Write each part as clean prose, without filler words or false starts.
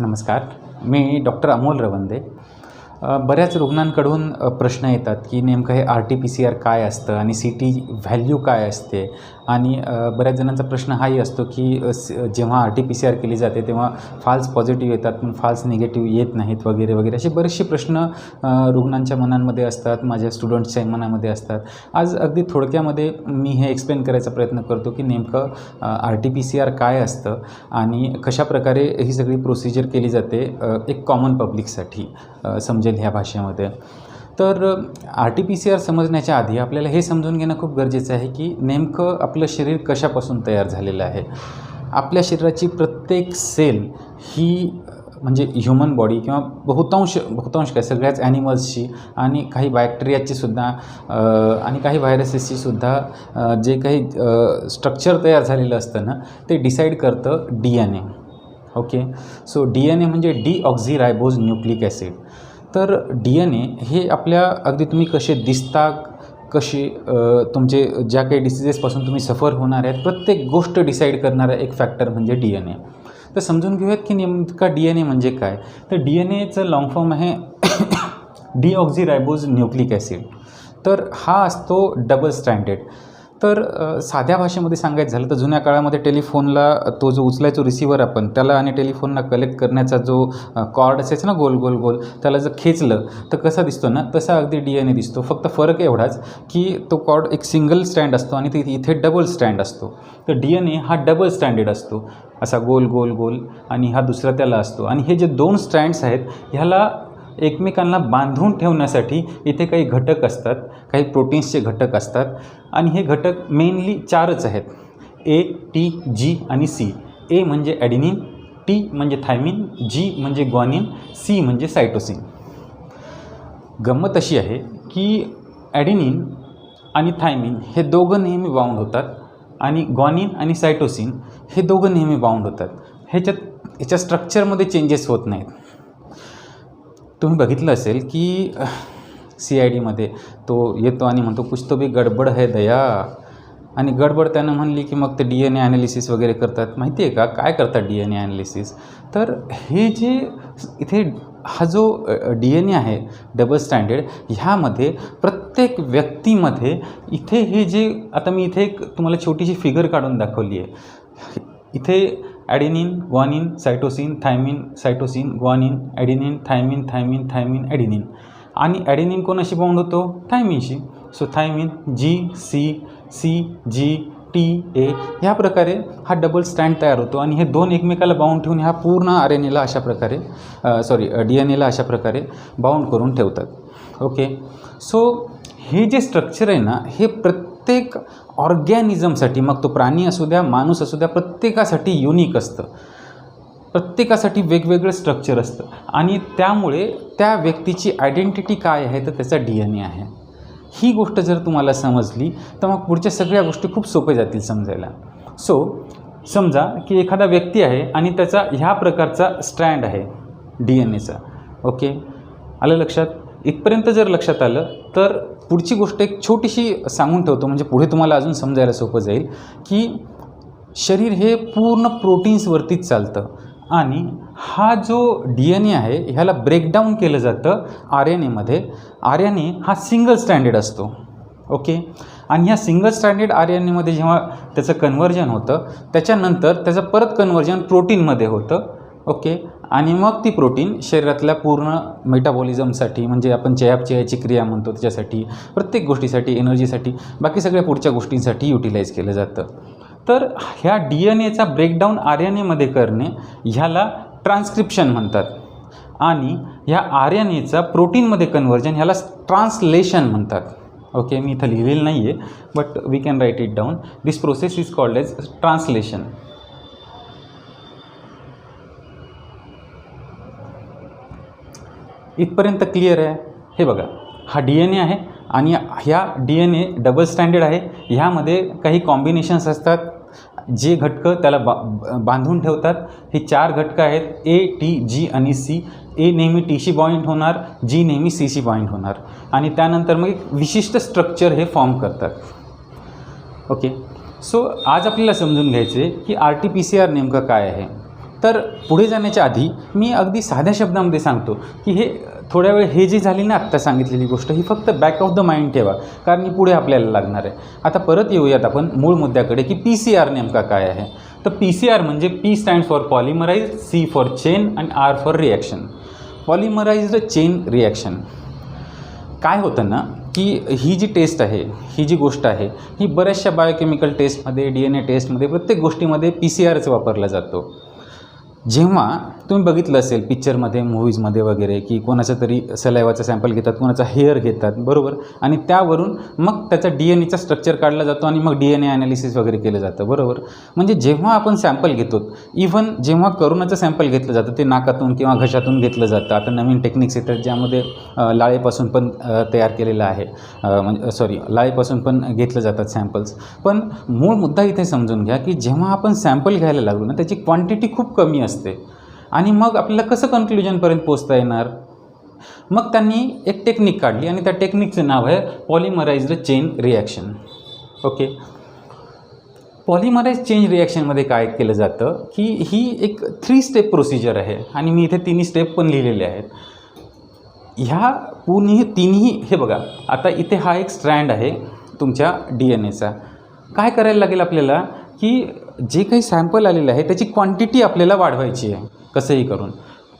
नमस्कार. मी डॉक्टर अमोल रवंदे. बऱ्याच रुग्णांकडून प्रश्न येतात की नेमकं हे RT-PCR काय असतं आणि CT व्हॅल्यू काय असते आणि बऱ्याच जणांचा प्रश्न हाही असतो की जेव्हा RT-PCR केली जाते तेव्हा फाल्स पॉझिटिव्ह येतात पण फाल्स निगेटिव्ह येत नाहीत वगैरे वगैरे असे बरेचसे प्रश्न रुग्णांच्या मनांमध्ये असतात, माझ्या स्टुडंट्सच्या मनामध्ये असतात. आज अगदी थोडक्यामध्ये मी हे एक्सप्लेन करायचा प्रयत्न करतो की नेमकं RT-PCR काय असतं आणि कशाप्रकारे ही सगळी प्रोसिजर केली जाते एक कॉमन पब्लिकसाठी समजेल ह्या भाषेमध्ये. तर RT-PCR समजण्याच्या आधी आपल्याला हे समजून घेणं खूप गरजेचं आहे की नेमकं आपलं शरीर कशापासून तयार झालेलं आहे. आपल्या शरीराची प्रत्येक सेल ही म्हणजे ह्युमन बॉडी किंवा बहुतांश काय सगळ्याच ॲनिमल्सची आणि काही बॅक्टेरियाची सुद्धा आणि काही व्हायरसेसची सुद्धा जे काही स्ट्रक्चर तयार झालेलं असतं ना ते डिसाईड करतं DNA. ओके, सो DNA म्हणजे डीऑक्झीरायबोज न्यूक्लिक ॲसिड. तर DNA हे आपल्या अगदी तुम्ही कसे दिसता, कसे तुमचे ज्या काही डिसिजेसपासून तुम्ही सफर होणार आहेत प्रत्येक गोष्ट डिसाईड करणारा एक फॅक्टर म्हणजे DNA. तर समजून घेऊयात की नेमका DNA म्हणजे काय. तर DNAचं लॉंग फॉर्म आहे डीऑक्झीरायबोज न्यूक्लिक ॲसिड. तर हा असतो डबल स्ट्रँडेड. तर साध्या भाषेमध्ये सांगायचं झालं तर जुन्या काळामध्ये टेलिफोनला तो जो उचलायचो रिसिव्हर आपण त्याला आणि टेलिफोनला कलेक्ट करण्याचा जो कॉर्ड असायचा ना गोल गोल गोल त्याला जर खेचलं तर कसा दिसतो ना तसा अगदी DNA दिसतो. फक्त फरक एवढाच की तो कॉर्ड एक सिंगल स्ट्रँड असतो आणि इथे डबल स्ट्रँड असतो. तर DNA हा डबल स्टँडेड असतो असा गोल गोल गोल आणि हा दुसरा त्याला असतो. आणि हे जे दोन स्ट्रँड्स आहेत ह्याला एकमेकांना बांधून ठेवण्यासाठी इथे काही घटक असतात, काही प्रोटीन्सचे घटक असतात आणि हे घटक मेनली चारच आहेत A, T, G आणि C. A म्हणजे ॲडिनिन, T म्हणजे थायमिन, G म्हणजे ग्वानिन, C म्हणजे सायटोसिन. गंमत अशी आहे की ॲडिनिन आणि थायमिन हे दोघं नेहमी बाउंड होतात आणि ग्वानिन आणि सायटोसिन हे दोघं नेहमी बाउंड होतात. ह्याच्या स्ट्रक्चरमध्ये चेंजेस होत नाहीत. तुम्ही बघितलं असेल की CIDमध्ये तो येतो आणि म्हणतो कुछ तो भी गडबड है दया आणि गडबड त्यानं म्हणली की मग ते DNA ॲनालिसिस वगैरे करतात. माहिती आहे का काय करतात DNA ॲनालिसिस. तर हे जे इथे हा जो DNA आहे डबल स्टँडेड ह्यामध्ये प्रत्येक व्यक्तीमध्ये इथे हे जे आता मी इथे एक तुम्हाला छोटीशी फिगर काढून दाखवली आहे. इथे adenine, guanine, cytosine, thymine, cytosine, guanine, adenine, thymine, thymine, thymine, adenine. आणि ॲडिनिन कोणाशी बाउंड होतो? थायमिनशी. So thymine G, C, G, T, A ह्या प्रकारे हा डबल स्टँड तयार होतो आणि हे दोन एकमेकाला बाउंड ठेवून ह्या पूर्ण RNAला अशा प्रकारे DNAला अशा प्रकारे बाउंड करून ठेवतात. ओके, सो हे जे स्ट्रक्चर आहे ना हे प्रत्येक ऑर्गॅनिझमसाठी मग तो प्राणी असू द्या माणूस असू द्या प्रत्येकासाठी युनिक असतं. प्रत्येकासाठी वेगवेगळं स्ट्रक्चर असतं आणि त्यामुळे त्या व्यक्तीची आयडेंटिटी काय आहे तर त्याचा DNA आहे. ही गोष्ट जर तुम्हाला समजली तर मग पुढच्या सगळ्या गोष्टी खूप सोपे जातील समजायला. सो समजा की एखादा व्यक्ती आहे आणि त्याचा ह्या प्रकारचा स्ट्रँड आहे DNAचा. ओके, आलं लक्षात. इथपर्यंत जर लक्षात आलं तर पुढची गोष्ट एक छोटीशी सांगून ठेवतो म्हणजे पुढे तुम्हाला अजून समजायला सोपं जाईल की शरीर हे पूर्ण प्रोटीन्सवरतीच चालतं आणि हा जो DNA आहे ह्याला ब्रेकडाऊन केलं जातं RNAमध्ये. RNA हा सिंगल स्टँडेड असतो. ओके, आणि ह्या सिंगल स्टँडेड RNAमध्ये जेव्हा त्याचं कन्व्हर्जन होतं त्याच्यानंतर त्याचं परत कन्व्हर्जन प्रोटीनमध्ये होतं. ओके, आणि मग ती प्रोटीन शरीरातल्या पूर्ण मेटाबॉलिझमसाठी म्हणजे आपण चयापचयाची क्रिया म्हणतो त्याच्यासाठी प्रत्येक गोष्टीसाठी एनर्जीसाठी बाकी सगळ्या पुढच्या गोष्टींसाठी युटिलाइज केलं जातं. तर ह्या DNAचा ब्रेकडाऊन RNAमध्ये करणे ह्याला ट्रान्स्क्रिप्शन म्हणतात आणि ह्या RNAचा प्रोटीनमध्ये कन्व्हर्जन ह्याला ट्रान्सलेशन म्हणतात. ओके, मी इथं लिहिलेलं नाही आहे but we can write it down. This process is called as translation. इथपर्यंत क्लिअर आहे. हे बघा हा DNA आहे आणि ह्या DNA डबल स्टँडेड आहे. ह्यामध्ये काही कॉम्बिनेशन्स असतात जे घटकं त्याला बांधून ठेवतात. हे चार घटकं आहेत A, T, G आणि C. A नेहमी Tशी बाइंड होणार, G नेहमी Cशी बाइंड होणार आणि त्यानंतर मग एक विशिष्ट स्ट्रक्चर हे फॉर्म करतात. ओके, सो आज आपल्याला समजून घ्यायचे की RT-PCR नेमकं काय आहे. तर पुढे जाण्याच्या आधी मी अगदी साध्या शब्दामध्ये सांगतो की हे थोड्या वेळ हे जी झाली ना आत्ता सांगितलेली गोष्ट, ही फक्त बॅक ऑफ द माइंड ठेवा, कारण ही पुढे आपल्याला लागणार आहे. आता परत येऊयात आपण मूळ मुद्द्याकडे की PCR नेमका काय आहे. तर PCR म्हणजे P stands for polymerise, C for chain आणि R for reaction. Polymerised chain reaction. काय होतं ना की ही जी टेस्ट आहे, ही जी गोष्ट आहे, ही बऱ्याचशा बायोकेमिकल टेस्टमध्ये, DNA टेस्टमध्ये, प्रत्येक गोष्टीमध्ये PCRच वापरला जातो. जेव्हा तुम्ही बघितलं असेल पिक्चरमध्ये, मूव्हीजमध्ये वगैरे की कोणाचा तरी सलायवाचा सॅम्पल घेतात, कोणाचा हेअर घेतात, बरोबर, आणि त्यावरून मग त्याचा DNAचा स्ट्रक्चर काढला जातो आणि मग DNA ॲनालिसिस वगैरे केलं जातं, बरोबर. म्हणजे जेव्हा आपण सॅम्पल घेतो, इव्हन जेव्हा करोनाचं सॅम्पल घेतलं जातं ते नाकातून किंवा घशातून घेतलं जातं. आता नवीन टेक्निक्स येतात ज्यामध्ये लाळेपासून पण तयार केलेलं आहे, म्हणजे लाळेपासून पण घेतलं जातात सॅम्पल्स. पण मूळ मुद्दा इथे समजून घ्या की जेव्हा आपण सॅम्पल घ्यायला लागलो ना, त्याची क्वांटिटी खूप कमी असते आणि मग आपल्याला कसं कन्क्लुजनपर्यंत पोचता येणार. मग त्यांनी एक टेक्निक काढली आणि त्या टेक्निकचं नाव आहे polymerised chain reaction. Okay. Polymerise chain रिॲक्शनमध्ये काय केलं जातं की ही एक 3 स्टेप प्रोसिजर आहे आणि मी इथे 3 स्टेप पण लिहिलेले आहेत. ह्या तिन्ही हे बघा, आता इथे हा एक स्ट्रँड आहे तुमच्या DNAचा. काय करायला लागेल आपल्याला की जे काही सॅम्पल आलेलं आहे त्याची क्वांटिटी आपल्याला वाढवायची आहे कसंही करून.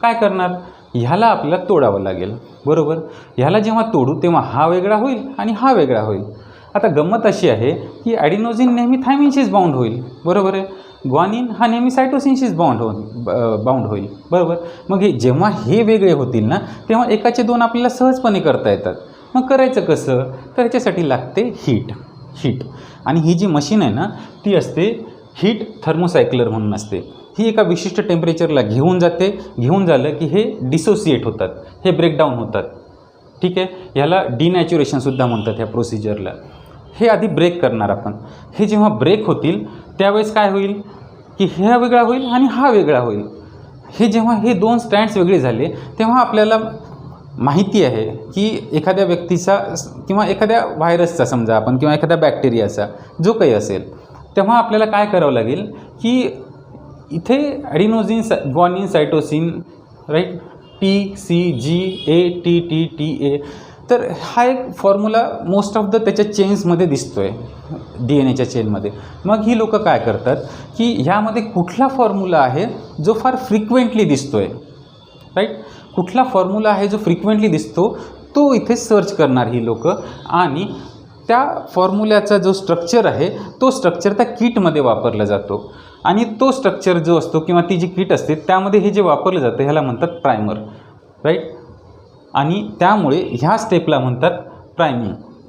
काय करणार, ह्याला आपल्याला तोडावं लागेल, बरोबर. ह्याला जेव्हा तोडू तेव्हा हा वेगळा होईल आणि हा वेगळा होईल. आता गंमत अशी आहे की ॲडिनोझिन नेहमी थायमिनशीच बाउंड होईल, बरोबर आहे. ग्वानिन हा नेहमी सायटोसिनशीच बाउंड होईल, बरोबर. मग जेव्हा हे वेगळे होतील ना, तेव्हा एकाचे 2 आपल्याला सहजपणे करता येतात. मग करायचं कसं, तर याच्यासाठी लागते हीट. आणि ही जी मशीन आहे ना, ती असते हीट थर्मोसायक्लर म्हणून असते. ही एका विशिष्ट टेम्परेचरला घेऊन झालं की हे डिसोसिएट होतात, हे ब्रेकडाऊन होतात, ठीक आहे. ह्याला डिनॅच्युरेशनसुद्धा म्हणतात ह्या प्रोसिजरला. हे आधी ब्रेक करणार आपण. हे जेव्हा ब्रेक होतील त्यावेळेस काय होईल की हा वेगळा होईल आणि हा वेगळा होईल. हे जेव्हा हे 2 स्ट्रँड्स वेगळे झाले तेव्हा आपल्याला माहिती आहे की एखाद्या व्यक्तीचा किंवा एखाद्या व्हायरसचा समजा आपण किंवा एखाद्या बॅक्टेरियाचा जो काही असेल, तेव्हा आपल्याला काय करावं लागेल की इथे ॲडिनोझिन, ग्वानिन, सायटोसिन, राईट, TCGA. तर हा एक फॉर्म्युला मोस्ट ऑफ द त्याच्या चेन्समध्ये दिसतो आहे, DNAच्या चेनमध्ये. मग ही लोकं काय करतात की ह्यामध्ये कुठला फॉर्म्युला आहे जो फार फ्रिक्वेंटली दिसतो आहे, राईट, कुठला फॉर्म्युला आहे जो फ्रिक्वेंटली दिसतो तो इथे सर्च करणार ही लोकं. आणि त्या फॉर्म्युल्याचा जो स्ट्रक्चर आहे तो स्ट्रक्चर त्या किटमध्ये वापरला जातो. आणि तो स्ट्रक्चर जो असतो किंवा ती जी किट असते त्यामध्ये हे जे वापरलं जातं ह्याला म्हणतात प्रायमर, राईट. आणि त्यामुळे ह्या स्टेपला म्हणतात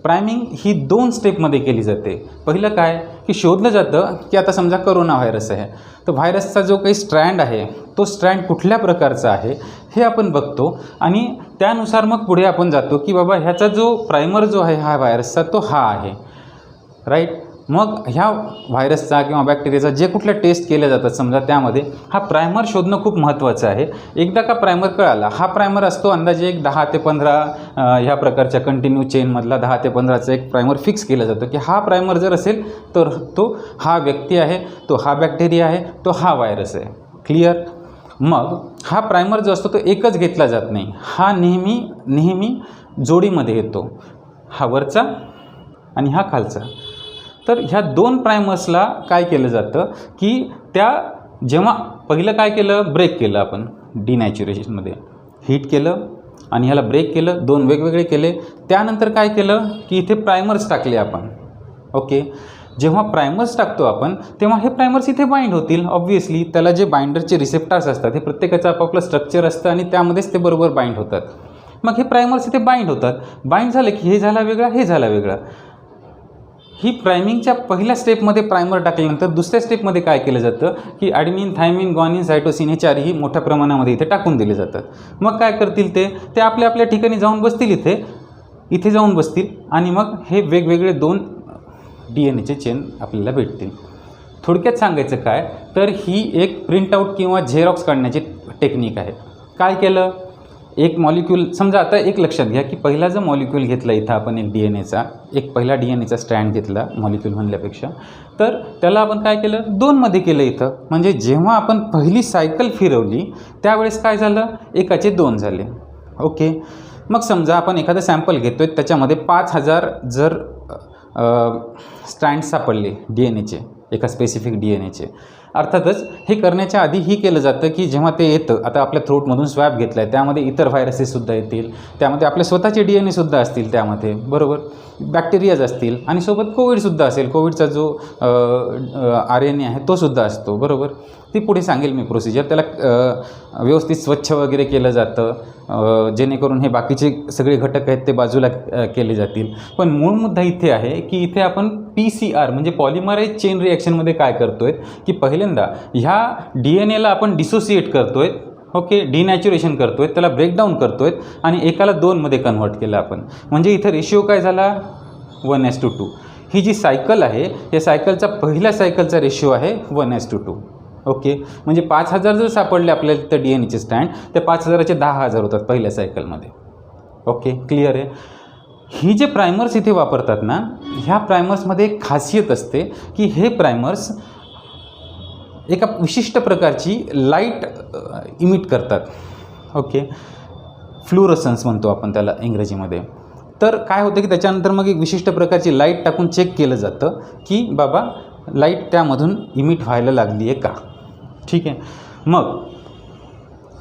प्रायमिंग ही 2 स्टेपमध्ये केली जाते. पहिलं काय की शोधलं जातं की आता समजा करोना व्हायरस आहे, तर व्हायरसचा जो काही स्ट्रँड आहे तो स्ट्रँड कुठल्या प्रकारचा आहे हे आपण बघतो आणि त्यानुसार मग पुढे आपण जातो की बाबा ह्याचा जो प्रायमर जो आहे हा व्हायरसचा तो हा आहे, राईट. मग ह्या व्हायरसचा किंवा बॅक्टेरियाचा जे कुठल्या टेस्ट केल्या जातात समजा त्यामध्ये हा प्रायमर शोधणं खूप महत्त्वाचं आहे. एकदा का प्रायमर कळाला, हा प्रायमर असतो अंदाजे एक 10 ते 15 ह्या प्रकारच्या कंटिन्यू चेनमधला 10 ते 15चा एक प्रायमर फिक्स केलं जातं की हा प्रायमर जर असेल तर तो हा व्यक्ती आहे, तो हा बॅक्टेरिया आहे, तो हा व्हायरस आहे. क्लिअर. मग हा प्रायमर जो असतो तो एकच घेतला जात नाही, हा नेहमी जोडीमध्ये येतो, हा वरचा आणि हा खालचा. तर ह्या 2 प्रायमर्सला काय केलं जातं की त्या जेव्हा पहिलं काय केलं, ब्रेक केलं आपण डिनॅच्युरेशनमध्ये, हीट केलं आणि ह्याला ब्रेक केलं, 2 वेगवेगळे केले. त्यानंतर काय केलं की इथे प्रायमर्स टाकले आपण. ओके. जेव्हा प्रायमर्स टाकतो आपण तेव्हा हे प्रायमर्स इथे बाइंड होतील. ऑब्व्हियसली त्याला जे बाइंडरचे रिसेप्टर्स असतात हे प्रत्येकाचं आपापलं स्ट्रक्चर असतं आणि त्यामध्येच ते बरोबर बाइंड होतात. मग हे प्रायमर्स इथे बाइंड होतात. बाइंड झाले की हे झाला वेगळा, हे झाला वेगळा. ही प्रायमिंगच्या पहिल्या स्टेपमध्ये प्रायमर टाकल्यानंतर दुसऱ्या स्टेपमध्ये काय केलं जातं की ॲडमिन, थायमिन, ग्वानिन, सायटोसिन हे 4ही मोठ्या प्रमाणामध्ये इथे टाकून दिले जातात. मग काय करतील ते आपल्या आपल्या ठिकाणी जाऊन बसतील, इथे जाऊन बसतील आणि मग हे वेगवेगळे 2 DNAचे चेन आपल्याला भेटतील. थोडक्यात सांगायचं काय तर ही एक प्रिंटआउट किंवा झेरॉक्स काढण्याची टेक्निक आहे. काय केलं एक मॉलिक्यूल समजा, आता एक लक्षात घ्या की पहिला जो मॉलिक्यूल घेतला इथं आपण एक DNA एक पहिला DNAचा स्ट्रँड घेतला मॉलिक्यूल म्हणल्यापेक्षा, तर त्याला आपण काय केलं, 2मध्ये केलं इथं. म्हणजे जेव्हा आपण पहिली सायकल फिरवली त्यावेळेस काय झालं, एकाचे 2 झाले. ओके. मग समजा आपण एखादं सॅम्पल घेतो आहे, त्याच्यामध्ये 5000 जर स्ट्रँड सापडले DNAचे, एका स्पेसिफिक DNAचे. अर्थातच हे करण्याच्या आधी ही केलं जातं की जेव्हा ते येतं, आता आपल्या थ्रोटमधून स्वॅब घेतला आहे, त्यामध्ये इतर व्हायरसेससुद्धा येतील, त्यामध्ये आपले स्वतःचे DNA असतील त्यामध्ये, बरोबर, बॅक्टेरियाज असतील आणि सोबत कोविडसुद्धा असेल. कोविडचा जो RNA आहे तोसुद्धा असतो, बरोबर. ती पुढे सांगेल मी प्रोसिजर. त्याला व्यवस्थित स्वच्छ वगैरे केलं जातं जेणेकरून हे बाकीचे सगळे घटक आहेत ते बाजूला केले जातील. पण मूळ मुद्दा इथे आहे की इथे आपण PCR म्हणजे पॉलिमराइज चेन रिॲक्शनमध्ये काय करतो आहे की पहिल्यांदा ह्या DNAला आपण डिसोसिएट करतो आहे, ओके, डिनॅच्युरेशन करतो आहे, त्याला ब्रेकडाऊन करतो आहे आणि एकाला 2मध्ये कन्व्हर्ट केलं आपण. म्हणजे इथं रेशिओ काय झाला, 1:2. ही जी सायकल आहे या सायकलचा पहिल्या सायकलचा रेशिओ आहे 1:2. ओके. म्हणजे 5000 जर सापडले आपल्याला तर DNAचे स्टँड, त्या 5000चे 10,000 होतात पहिल्या सायकलमध्ये. ओके, क्लिअर आहे. ही जे प्रायमर्स इथे वापरतात ना, ह्या प्रायमर्समध्ये एक खासियत असते की हे प्रायमर्स एका विशिष्ट प्रकारची लाईट इमिट करतात. ओके, फ्लुरोसन्स म्हणतो आपण त्याला इंग्रजीमध्ये. तर काय होतं की त्याच्यानंतर मग एक विशिष्ट प्रकारची लाईट टाकून चेक केलं जातं की बाबा लाईट त्यामधून इमिट व्हायला लागली आहे का. ठीक आहे. मग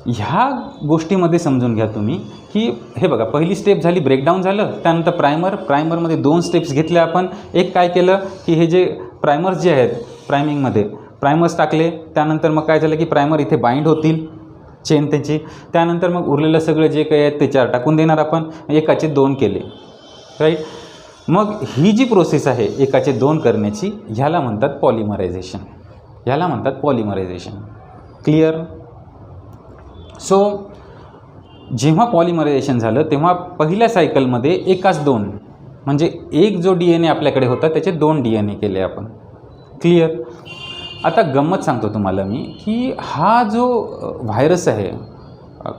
ह्या गोष्टीमध्ये समजून घ्या तुम्ही की हे बघा, पहिली स्टेप झाली, ब्रेकडाऊन झालं, त्यानंतर प्रायमरमध्ये 2 स्टेप्स घेतल्या आपण. एक काय केलं की हे जे प्रायमर्स जे आहेत प्रायमिंगमध्ये प्रायमर्स टाकले, त्यानंतर मग काय झालं की प्रायमर इथे बाइंड होतील चेन त्याची, त्यानंतर मग उरलेलं सगळं जे काही आहेत ते 4 टाकून देणार आपण, एकाचे 2 केले, राईट. मग ही जी प्रोसेस आहे एकाचे 2 करण्याची, ह्याला म्हणतात पॉलिमरायझेशन. क्लिअर. सो जेव्हा पॉलिमरायझेशन झालं तेव्हा पहिल्या सायकलमध्ये एकाच 2 म्हणजे एक जो DNA आपल्याकडे होता त्याचे 2 DNA केले आपण. क्लिअर. आता गंमत सांगतो तुम्हाला मी की हा जो व्हायरस आहे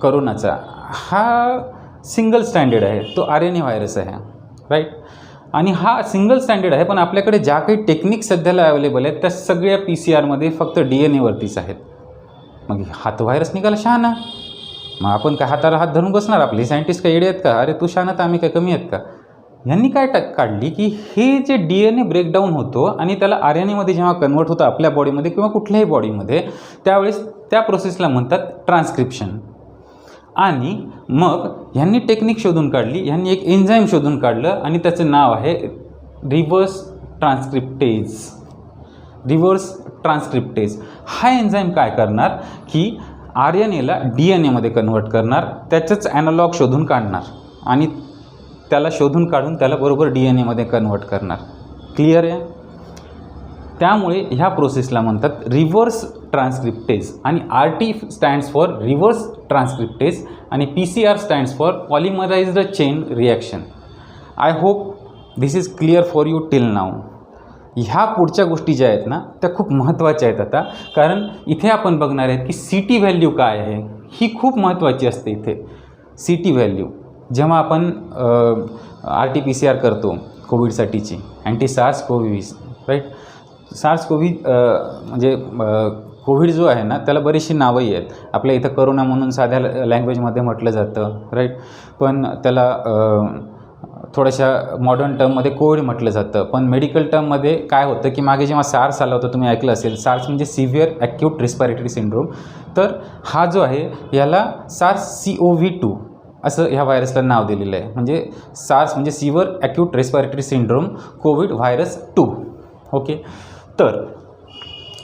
करोनाचा, हा सिंगल स्टँडर्ड आहे, तो RNA व्हायरस आहे, राईट. आणि हा सिंगल स्टँडर्ड आहे, पण आपल्याकडे ज्या काही टेक्निक सध्याला अवेलेबल आहेत त्या सगळ्या PCR फक्त DNAवरतीच आहेत. मग हात व्हायरस निघाला शहाणा, मग आपण काय हाताला हात धरून बसणार, आपले सायंटिस्ट काय येडे आहेत का, अरे तू शहाणा तर आम्ही काय कमी आहेत का. यांनी काय काढली की हे जे DNA ब्रेकडाऊन होतो आणि त्याला RNAमध्ये जेव्हा कन्वर्ट होतं आपल्या बॉडीमध्ये किंवा कुठल्याही बॉडीमध्ये, त्यावेळेस त्या प्रोसेसला म्हणतात ट्रान्स्क्रिप्शन. आणि मग ह्यांनी टेक्निक शोधून काढली, ह्यांनी एक एन्झाईम शोधून काढलं आणि त्याचं नाव आहे रिव्हर्स ट्रान्स्क्रिप्टेज. हा एन्झाईम काय करणार की RNAला DNAमध्ये कन्वर्ट करणार, त्याचंच ॲनालॉग शोधून काढणार आणि त्याला शोधून काढून त्याला बरोबर DNAमध्ये कन्वर्ट करणार. क्लिअर आहे. त्यामुळे ह्या प्रोसेसला म्हणतात रिव्हर्स ट्रान्स्क्रिप्टेज. आणि RT stands for reverse transcriptase आणि PCR stands for polymerised chain reaction. I hope this is clear for you till now. ह्या पुढच्या गोष्टी ज्या आहेत ना त्या खूप महत्त्वाच्या आहेत आता, कारण इथे आपण बघणार आहेत की CT व्हॅल्यू काय आहे, ही खूप महत्त्वाची असते इथे. CT व्हॅल्यू जेव्हा आपण RT-PCR करतो कोविडसाठीची, अँटी SARS-CoV, राईट. SARS-CoV म्हणजे कोविड जो आहे ना त्याला बरीचशी नावंही आहेत. आपल्या इथं करोना म्हणून साध्या लँग्वेजमध्ये म्हटलं जातं, राईट. पण त्याला थोड्याशा मॉडर्न टर्ममध्ये कोविड म्हटलं जातं. पण मेडिकल टर्ममध्ये काय होतं की मागे जेव्हा SARS आला होता, तुम्ही ऐकलं असेल, SARS म्हणजे सिव्हिअर ॲक्यूट रेस्पिरेटरी सिंड्रोम. तर हा जो आहे याला SARS-CoV-2 असं ह्या व्हायरसला नाव दिलेलं आहे. म्हणजे SARS म्हणजे severe acute respiratory syndrome Covid virus 2. Okay. तर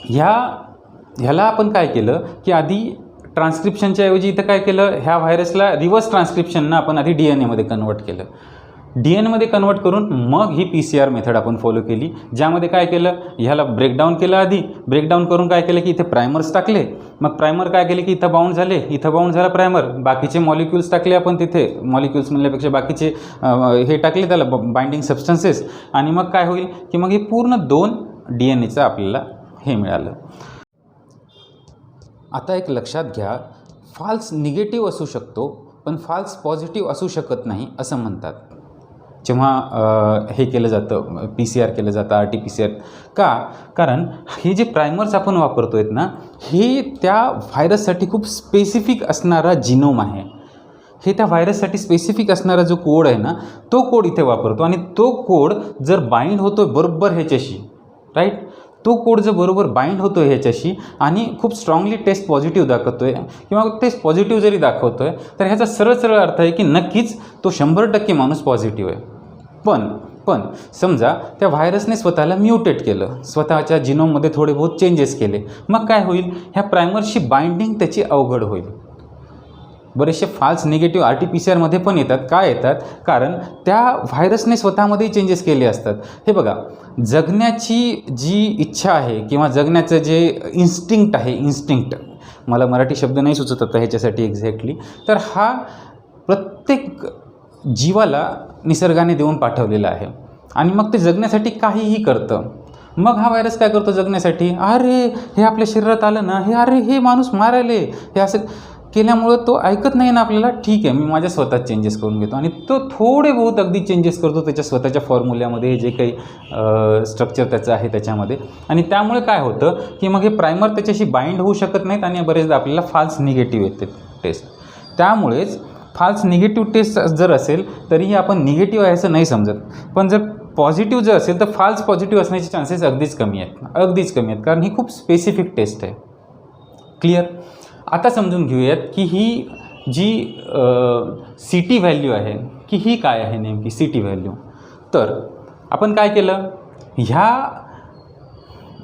ह्याला आपण काय केलं की आधी ट्रान्स्क्रिप्शनच्या ऐवजी इथं काय केलं, ह्या व्हायरसला रिव्हर्स ट्रान्स्क्रिप्शननं आपण आधी DNAमध्ये कन्वर्ट केलं. DNAमध्ये कन्वर्ट करून मग ही PCR मेथड आपण फॉलो केली, ज्यामध्ये काय केलं, ह्याला ब्रेकडाऊन केलं. आधी ब्रेकडाऊन करून काय केलं की इथे प्रायमर्स टाकले. मग प्रायमर काय केले की इथं बाउंड झाले, इथं बाउंड झाला प्रायमर, बाकीचे मॉलिक्युल्स टाकले आपण तिथे, मॉलिक्युल्स म्हणल्यापेक्षा बाकीचे हे टाकले त्याला बाइंडिंग सबस्टन्सेस. आणि मग काय होईल की मग हे पूर्ण 2 DNAचं आपल्याला हे मिळालं. आता एक लक्षात घ्या, फॉल्स निगेटिव्ह असू शकतो पण फाल्स पॉझिटिव्ह असू शकत नाही असं म्हणतात जेव्हा हे केलं जातं, PCR केलं जातं, RT-PCR. का? कारण हे जे प्रायमर्स आपण वापरतो आहेत ना, हे त्या व्हायरससाठी खूप स्पेसिफिक असणारा जिनोम आहे. हे त्या व्हायरससाठी स्पेसिफिक असणारा जो कोड आहे ना, तो कोड इथे वापरतो आणि तो कोड जर बाइंड होतो बरोबर ह्याच्याशी, राईट, तो कोड जर बरोबर बाइंड होतो आहे ह्याच्याशी आणि खूप स्ट्रॉंगली टेस्ट पॉझिटिव्ह दाखवतो आहे किंवा टेस्ट पॉझिटिव्ह जरी दाखवतो आहे, तर ह्याचा सरळ सरळ अर्थ आहे की नक्कीच तो 100% माणूस पॉझिटिव्ह आहे. पण समजा त्या व्हायरसने स्वतःला म्युटेट केलं, स्वतःच्या जिनोममध्ये थोडे बहुत चेंजेस केले, मग काय होईल? ह्या प्रायमरशी बाइंडिंग त्याची अवघड होईल. बरेचसे फाल्स निगेटिव्ह RT-PCRमध्ये पण येतात. काय येतात? कारण त्या व्हायरसने स्वतःमध्ये चेंजेस केले असतात. हे बघा, जगण्याची जी इच्छा आहे किंवा जगण्याचं जे इन्स्टिंक्ट आहे, इन्स्टिंक्ट, मला मराठी शब्द नाही सुचत आता ह्याच्यासाठी एक्झॅक्टली, तर हा प्रत्येक जीवाला निसर्गाने देऊन पाठवलेला आहे आणि मग ते जगण्यासाठी काहीही करतं. मग हा व्हायरस काय करतो जगण्यासाठी? अरे हे आपल्या शरीरात आलं ना, हे माणूस मारायले, हे असं केल्यामुळं तो ऐकत नाही ना आपल्याला, ठीक आहे मी माझ्या स्वतःच चेंजेस करून घेतो आणि तो थोडे बहुत अगदी चेंजेस करतो त्याच्या स्वतःच्या फॉर्म्युल्यामध्ये, जे काही स्ट्रक्चर त्याचं आहे त्याच्यामध्ये. आणि त्यामुळे काय होतं की मग हे प्रायमर त्याच्याशी बाइंड होऊ शकत नाहीत आणि बरेचदा आपल्याला फाल्स निगेटिव्ह येते टेस्ट. त्यामुळेच फाल्स निगेटिव्ह टेस्ट जर असेल तरीही आपण निगेटिव्ह आहे असं नाही समजत, पण जर पॉझिटिव्ह जर असेल तर फाल्स पॉझिटिव्ह असण्याचे चान्सेस अगदीच कमी आहेत, कारण ही खूप स्पेसिफिक टेस्ट आहे. क्लिअर? आता समजून घेऊयात की ही जी CT व्हॅल्यू आहे की ही काय आहे नेमकी CT व्हॅल्यू. तर आपण काय केलं, ह्या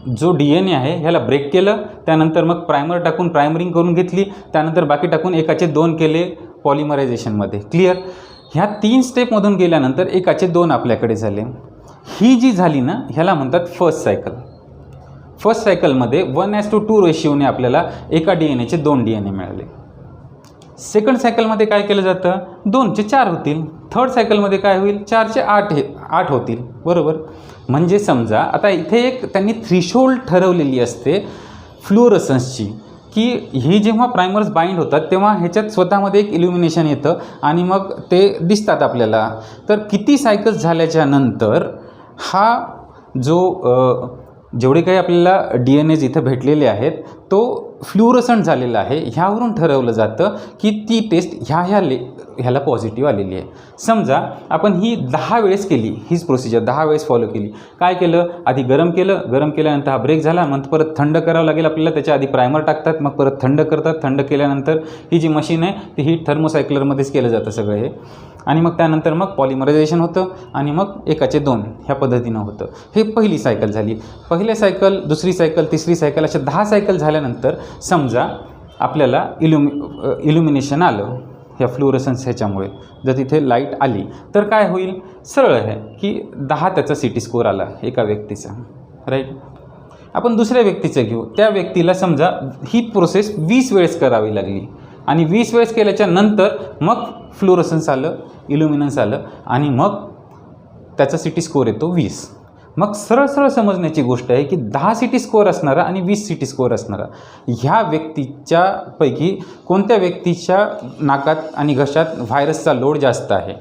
जो DNA आहे ह्याला ब्रेक केलं, त्यानंतर मग प्रायमर टाकून प्रायमरिंग करून घेतली, त्यानंतर बाकी टाकून एकाचे 2 केले पॉलिमरायझेशनमध्ये. क्लिअर? ह्या 3 स्टेपमधून गेल्यानंतर एकाचे 2 आपल्याकडे झाले. ही जी झाली ना, ह्याला म्हणतात फर्स्ट सायकल. फर्स्ट सायकलमध्ये 1:2 रेशिओने आपल्याला एका DNAचे 2 DNA मिळाले. सेकंड सायकलमध्ये काय केलं जातं? 2चे 4 होतील. थर्ड सायकलमध्ये काय होईल? 4चे 8 होतील. बरोबर? म्हणजे समजा आता इथे एक त्यांनी थ्रीशोल्ड ठरवलेली असते फ्लुरोसन्सची, की ही जेव्हा प्रायमर्स बाइंड होतात तेव्हा ह्याच्यात स्वतःमध्ये एक इल्युमिनेशन येतं आणि मग ते दिसतात आपल्याला. तर किती सायकल्स झाल्याच्या नंतर हा जो जेवढे काही आपल्याला DNAs इथं भेटलेले आहेत तो फ्लुरोसंट झालेला आहे. ह्यावरून ठरवलं जातं की ती टेस्ट ह्याला पॉझिटिव्ह आलेली आहे. समजा आपण ही 10 वेळेस केली, हीच प्रोसिजर 10 वेळेस फॉलो केली. काय केलं? आधी गरम केल्यानंतर हा ब्रेक झाला, मग परत थंड करावं लागेल आपल्याला. त्याच्या आधी प्रायमर टाकतात, मग परत थंड करतात. थंड केल्यानंतर ही जी मशीन आहे ती हीट थर्मोसायक्लरमध्येच केलं जातं सगळं हे, आणि मग त्यानंतर मग पॉलिमरायझेशन होतं आणि मग एकाचे 2 ह्या पद्धतीनं होतं. हे पहिली सायकल झाली. पहिल्या सायकल, दुसरी सायकल, तिसरी सायकल, अशा 10 सायकल झाल्यानंतर समजा आपल्याला इल्युमिनेशन आलं ह्या फ्लुरोसन्स ह्याच्यामुळे. जर तिथे लाईट आली तर काय होईल? सरळ आहे की 10 त्याचा CT स्कोअर आला एका व्यक्तीचा, राईट. आपण दुसऱ्या व्यक्तीचं घेऊ. त्या व्यक्तीला समजा ही प्रोसेस 20 वेळेस करावी लागली आणि 20 वेळेस केल्याच्या नंतर मग फ्लुरोसन्स आलं, इल्युमिनन्स आलं आणि मग त्याचा CT स्कोअर येतो 20. मग सरळ सरळ समजण्याची गोष्ट आहे की 10 CT स्कोअर असणारा आणि 20 CT स्कोअर असणारा ह्या व्यक्तीच्या पैकी कोणत्या व्यक्तीच्या नाकात आणि घशात व्हायरसचा लोड जास्त आहे?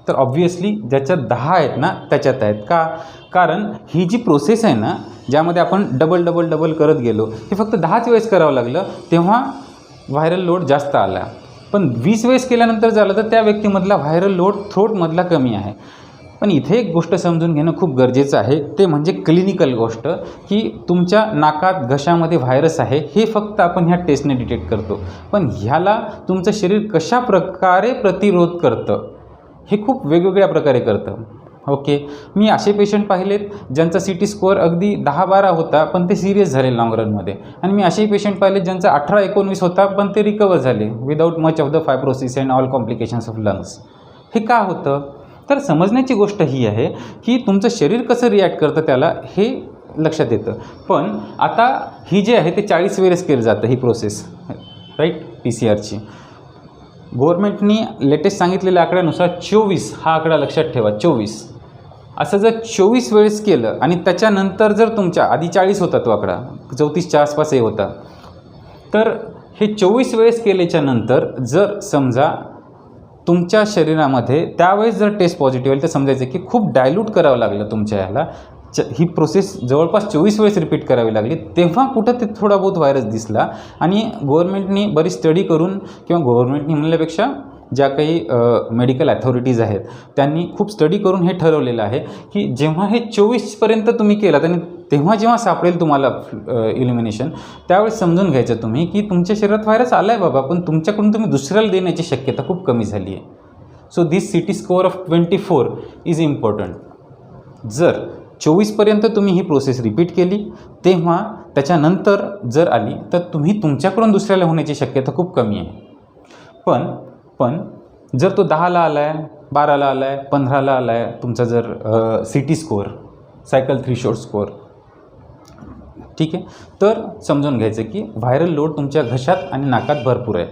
तर ऑब्व्हियसली ज्याच्यात 10 आहेत ना त्याच्यात आहेत. का? कारण ही जी प्रोसेस आहे ना, ज्यामध्ये आपण डबल करत गेलो, हे फक्त 10च वेळेस करावं लागलं तेव्हा व्हायरल लोड जास्त आला. पण 20 वेळेस केल्यानंतर झालं तर त्या व्यक्तीमधला व्हायरल लोड थ्रोटमधला कमी आहे. पण इथे एक गोष्ट समजून घेणं खूप गरजेचं आहे, ते म्हणजे क्लिनिकल गोष्ट, की तुमच्या नाकात घशामध्ये व्हायरस आहे हे फक्त आपण ह्या टेस्टने डिटेक्ट करतो, पण ह्याला तुमचं शरीर कशा प्रकारे प्रतिरोध करतं हे खूप वेगवेगळ्या प्रकारे करतं. ओके, मी असे पेशंट पाहिलेत ज्यांचा CT स्कोअर अगदी 10-12 होता पण ते सिरियस झाले लॉंग रनमध्ये, आणि मी असेही पेशंट पाहिलेत ज्यांचा 18-19 होता पण ते रिकवर झाले without much of the fibrosis and all complications of lungs. हे का होतं? तर समजण्याची गोष्ट ही आहे की तुमचं शरीर कसं रिॲक्ट करतं त्याला हे लक्षात येतं. पण आता ही जी आहे ते 40 वेळेस केलं जातं ही प्रोसेस, राईट, PCRची. गव्हर्नमेंटनी लेटेस्ट सांगितलेल्या आकड्यानुसार 24 हा आकडा लक्षात ठेवा, 24. असं जर 24 वेळेस केलं आणि त्याच्यानंतर जर तुमच्या आधी 40 होता तो आकडा, 34च्या आसपास हे होता, तर हे 24 वेळेस केल्याच्या नंतर जर समजा तुमच्या शरीरामध्ये त्यावेळेस जर टेस्ट पॉझिटिव्ह आली तर समजायचं की खूप डायल्यूट करावं लागलं तुमच्या ह्याला, ही प्रोसेस जवळपास 24 वेळेस रिपीट करावी लागली, तेव्हा कुठं ते थोडा बहुत व्हायरस दिसला. आणि गव्हर्नमेंटनी बरी स्टडी करून, किंवा गव्हर्नमेंटनी म्हणण्यापेक्षा ज्या काही मेडिकल ॲथॉरिटीज आहेत त्यांनी खूप स्टडी करून हे ठरवलेलं आहे की जेव्हा हे 24पर्यंत तुम्ही केलात आणि तेव्हा जेव्हा सापडेल तुम्हाला इल्युमिनेशन, त्यावेळेस समजून घ्यायचं तुम्ही की तुमच्या शरीरात व्हायरस आला आहे बाबा, पण तुमच्याकडून तुम्ही दुसऱ्याला देण्याची शक्यता खूप कमी झाली आहे. So this CT score of 24 is important. जर 24पर्यंत तुम्ही ही प्रोसेस रिपीट केली, तेव्हा त्याच्यानंतर जर आली तर तुम्ही तुमच्याकडून दुसऱ्याला होण्याची शक्यता खूप कमी आहे. पण जर तो 10ला आला आहे, 12ला आला आहे, 15ला आला आहे तुमचा जर CT score, cycle threshold score, ठीक आहे, तर समजून घ्यायचं की व्हायरल लोड तुमच्या घशात आणि नाकात भरपूर आहे.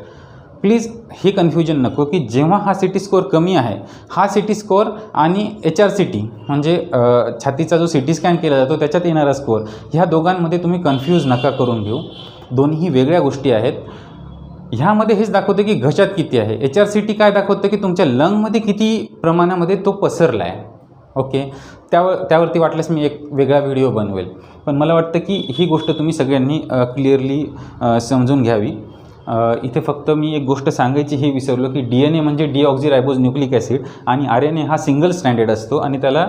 प्लीज हे कन्फ्युजन नको की जेव्हा हा CT स्कोअर कमी आहे, हा CT स्कोअर आणि HRCT म्हणजे छातीचा जो CT स्कॅन केला जातो त्याच्यात येणारा स्कोअर, ह्या दोघांमध्ये तुम्ही कन्फ्यूज नका करून घेऊ. दोन्ही वेगळ्या गोष्टी आहेत. ह्यामध्ये हेच दाखवतं की घशात किती आहे, HRCT काय दाखवतं की तुमच्या लंगमध्ये किती प्रमाणामध्ये तो पसरला आहे. ओके, त्यावरती वाटल्यास मी एक वेगळा व्हिडिओ बनवेल. पण मला वाटतं की ही गोष्ट तुम्ही सगळ्यांनी क्लिअरली समजून घ्यावी. इथे फक्त मी एक गोष्ट सांगायची हे विसरलो की DNA म्हणजे डीऑक्झीरायबोज न्यूक्लिक ॲसिड, आणि RNA हा सिंगल स्ट्रँडेड असतो आणि त्याला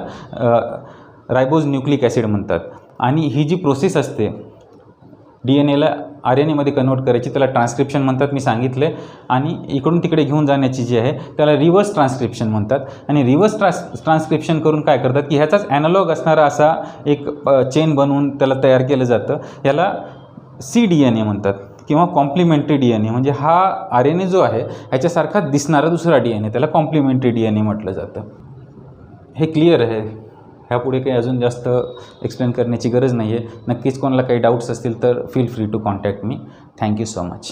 रायबोज न्यूक्लिक ॲसिड म्हणतात. आणि ही जी प्रोसेस असते DNAला RNAमध्ये कन्वर्ट करायची, त्याला ट्रान्सक्रिप्शन म्हणतात, मी सांगितले. आणि इकडून तिकडे घेऊन जाण्याची जी आहे त्याला रिव्हर्स ट्रान्सक्रिप्शन म्हणतात. आणि रिव्हर्स ट्रान्सक्रिप्शन करून काय करतात की ह्याचाच ॲनालॉग असणारा असा एक चेन बनवून त्याला तयार केलं जातं. याला cDNA म्हणतात किंवा कॉम्प्लिमेंटरी DNA, म्हणजे हा RNA जो आहे ह्याच्यासारखा दिसणारा दुसरा DNA, त्याला कॉम्प्लिमेंटरी DNA म्हटलं जातं. हे क्लिअर आहे. ह्यापुढे काही अजून जास्त एक्सप्लेन करण्याची गरज नाही आहे. नक्कीच कोणाला काही डाऊट्स असतील तर feel free to contact me. Thank you so much.